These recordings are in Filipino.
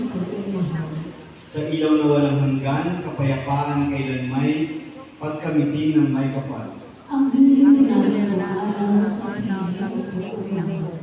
ko inahal. Sa ilaw na walang hanggan, kapayapaan kailanmay, pagkamitin ng may kapal. Ang biro na araw sa pinili ko inahal.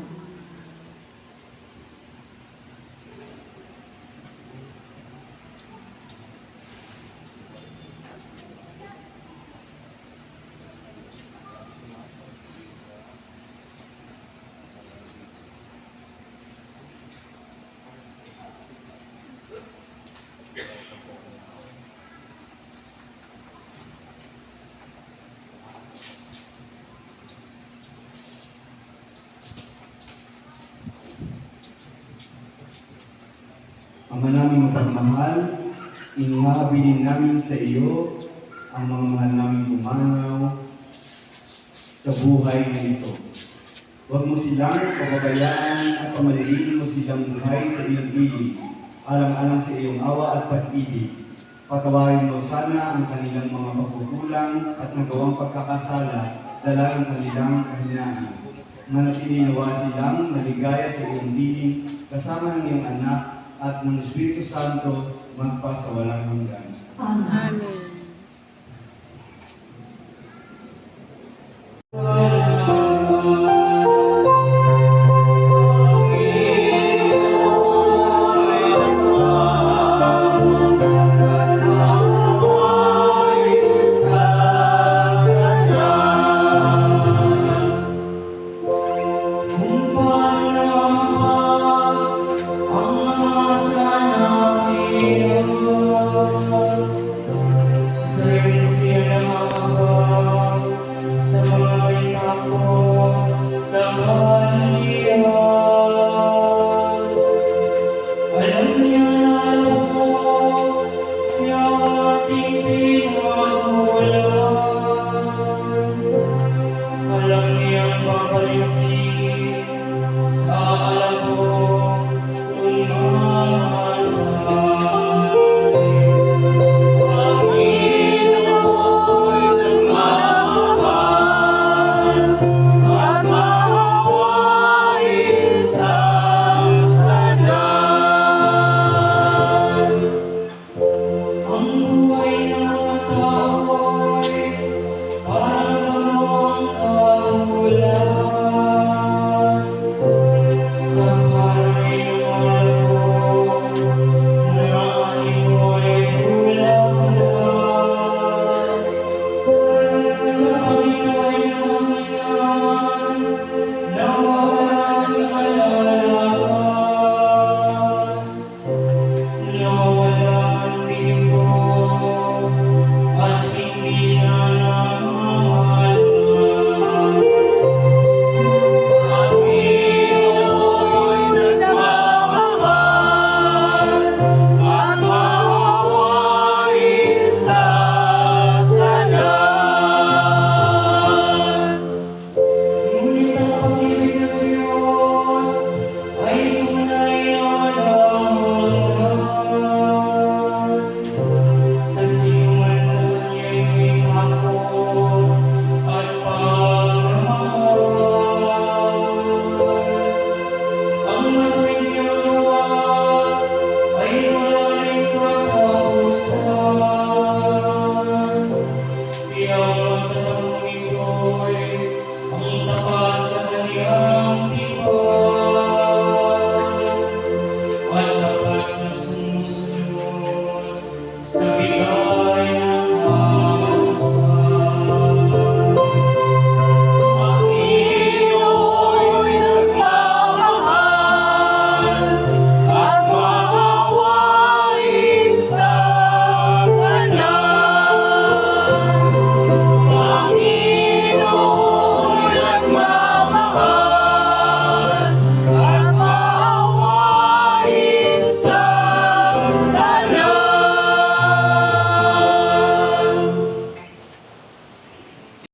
Ama namin mapagmahal, inihabilin namin sa iyo ang mga mahal naming pumanaw sa buhay na ito. Huwag mo silang pababayaan at pamaliliin mo silang buhay sa iyong ibig, alang-alang sa iyong awa at pag-ibig. Patawarin mo sana ang kanilang mga pagkukulang at nagawang pagkakasala dala ang kanilang kahinaan. Manatili nawa silang maligaya sa iyong piling kasama ng iyong anak at ng Espiritu Santo magpa sa walang hanggan. Amen. Alam niya na ako, yung ating